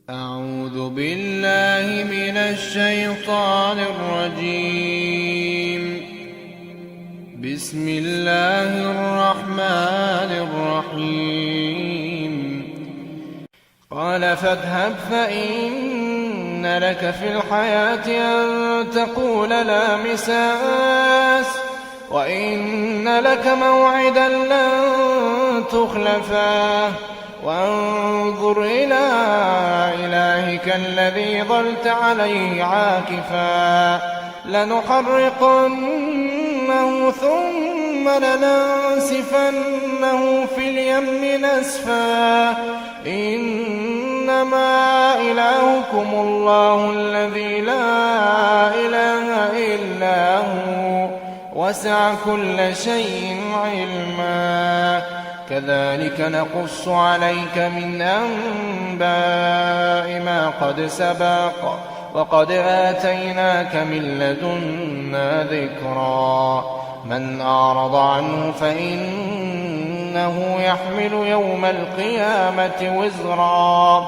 أعوذ بالله من الشيطان الرجيم. بسم الله الرحمن الرحيم. قال فاذهب فإن لك في الحياة أن تقول لا مساس وإن لك موعدا لن تخلفاه وانظر إلى إلهك الذي ظلت عليه عاكفا لنحرقنه ثم لننسفنه في اليم نسفا إنما إلهكم الله الذي لا إله إلا هو وسع كل شيء علما كذلك نقص عليك من أنباء ما قد سبق وقد آتيناك من لدنا ذكرا من أعرض عنه فإنه يحمل يوم القيامة وزرا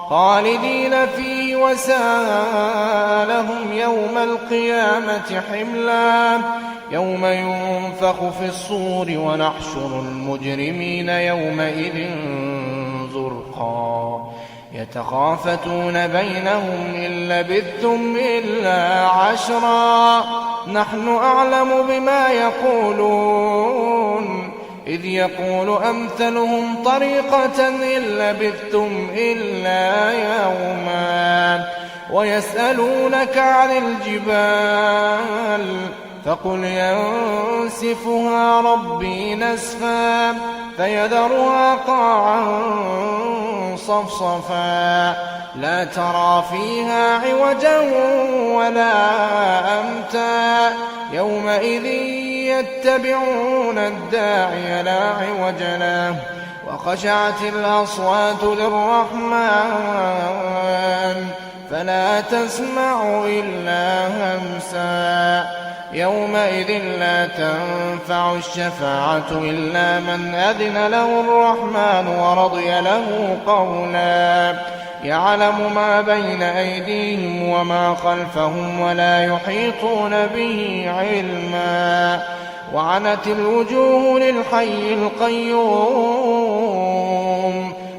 خالدين فيه وساء لهم يوم القيامة حملا يوم ينفخ في الصور ونحشر المجرمين يومئذ زرقا يتخافتون بينهم إن لبثتم إلا عشرا نحن أعلم بما يقولون إذ يقول أمثلهم طريقة إن لبثتم إلا يوما ويسألونك عن الجبال فقل ينسفها ربي نسفا فيذرها قاعا صفصفا لا ترى فيها عوجا ولا أمتا يومئذ يتبعون الداعي لا عوج له وخشعت الأصوات للرحمن فلا تسمع إلا همسا يومئذ لا تنفع الشفاعة إلا من أذن له الرحمن ورضي له قولا يعلم ما بين أيديهم وما خلفهم ولا يحيطون به علما وعنت الوجوه للحي القيوم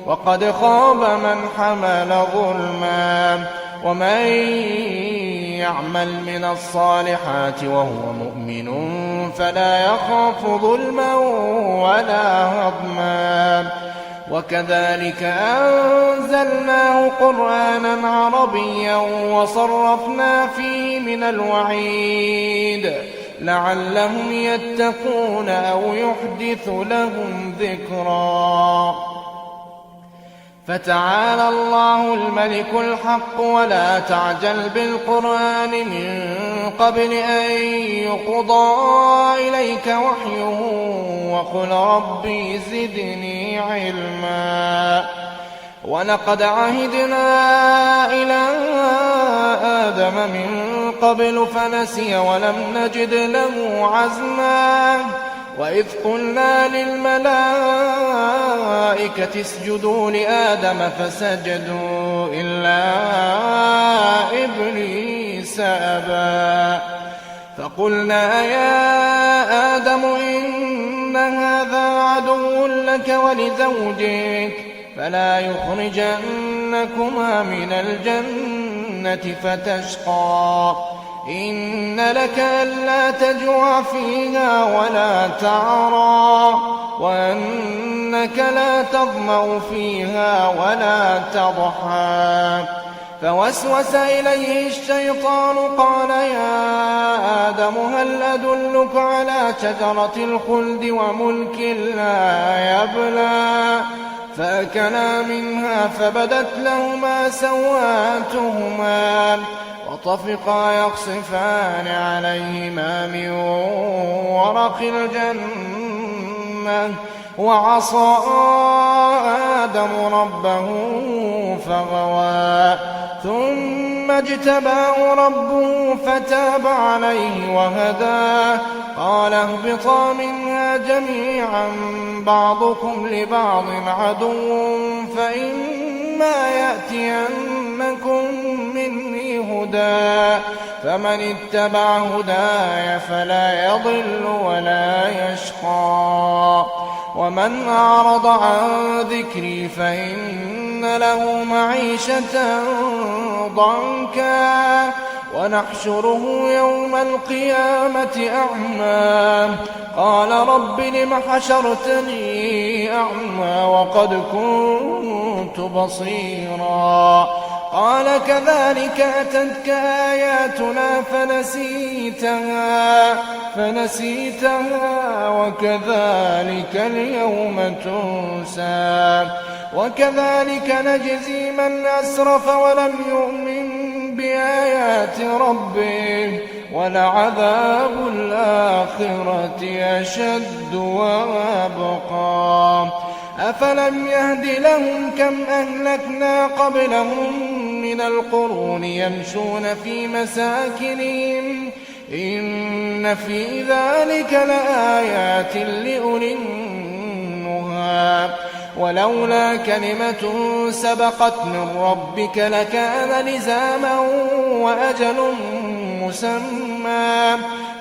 وقد خاب من حمل ظلما ومن يعمل من الصالحات وهو مؤمن فلا يخاف ظلما ولا هضما وكذلك أنزلناه قرآنا عربيا وصرفنا فيه من الوعيد لعلهم يتقون أو يحدث لهم ذكرا فتعالى الله الملك الحق ولا تعجل بالقرآن من قبل أن يقضى إليك وحيه وقل ربي زدني علما ولقد عهدنا إلى آدم من قبل فنسي ولم نجد له عزما وإذ قلنا للملائكة اسجدوا لآدم فسجدوا إلا إبليس أبى فقلنا يا آدم إن هذا عدو لك ولزوجك فلا يخرجنكما من الجنة فتشقى إن لك ألا تجوع فيها ولا تعرى وأنك لا تظمأ فيها ولا تضحى فوسوس إليه الشيطان قال يا آدم هل أدلك على شجرة الخلد وملك لا يبلى فأكلا منها فبدت لهما سواتهما وطفقا يخصفان عليهما من ورق الجنة وعصى آدم ربه فغوى ثم اجتباه ربه فتاب عليه وهدى قال اهبطا منها جميعا بعضكم لبعض عدو فإما يأتين فمن اتبع هداي فلا يضل ولا يشقى ومن أعرض عن ذكري فإن له معيشة ضنكا ونحشره يوم القيامة أعمى قال رب لم حشرتني أعمى وقد كنت بصيرا قال كذلك أتتك آياتنا فنسيتها وكذلك اليوم تنسى وكذلك نجزي من أسرف ولم يؤمن بآيات ربه ولعذاب الآخرة أشد وأبقى أفلم يهد لهم كم أهلكنا قبلهم من القرون يمشون في مساكنهم إن في ذلك لآيات لأولي النهى ولولا كلمة سبقت من ربك لكان لزاما وأجل مسمى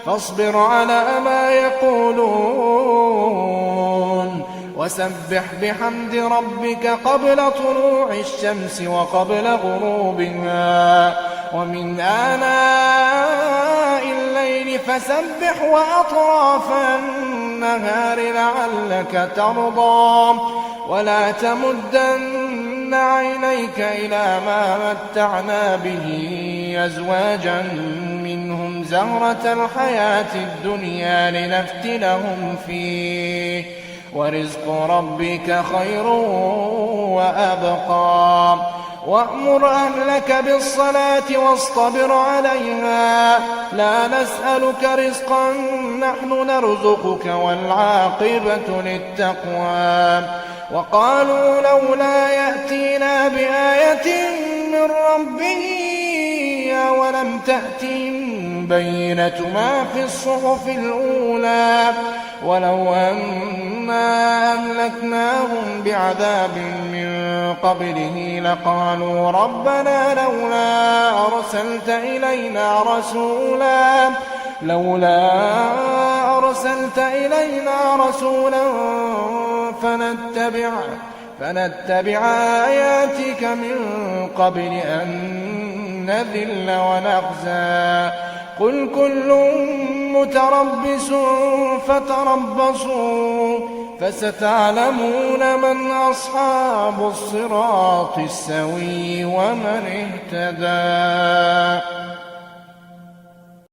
فاصبر على ما يقولون وسبح بحمد ربك قبل طلوع الشمس وقبل غروبها ومن آناء الليل فسبح وأطراف النهار لعلك ترضى ولا تمدن عينيك إلى ما متعنا به أزواجا منهم زهرة الحياة الدنيا لنفتنهم فيه ورزق ربك خير وأبقى وأمر أهلك بالصلاة واصطبر عليها لا نسألك رزقا نحن نرزقك والعاقبة للتقوى وقالوا لولا يأتينا بآية من ربه ولم تأتهم بينة ما في الصحف الأولى ولو أنا أهلكناهم بعذاب من قبله لقالوا ربنا لولا أرسلت إلينا رسولا فنتبع آياتك من قبل أن نذل ونخزى قل كل متربص فتربصوا فستعلمون من أصحاب الصراط السوي ومن اهتدى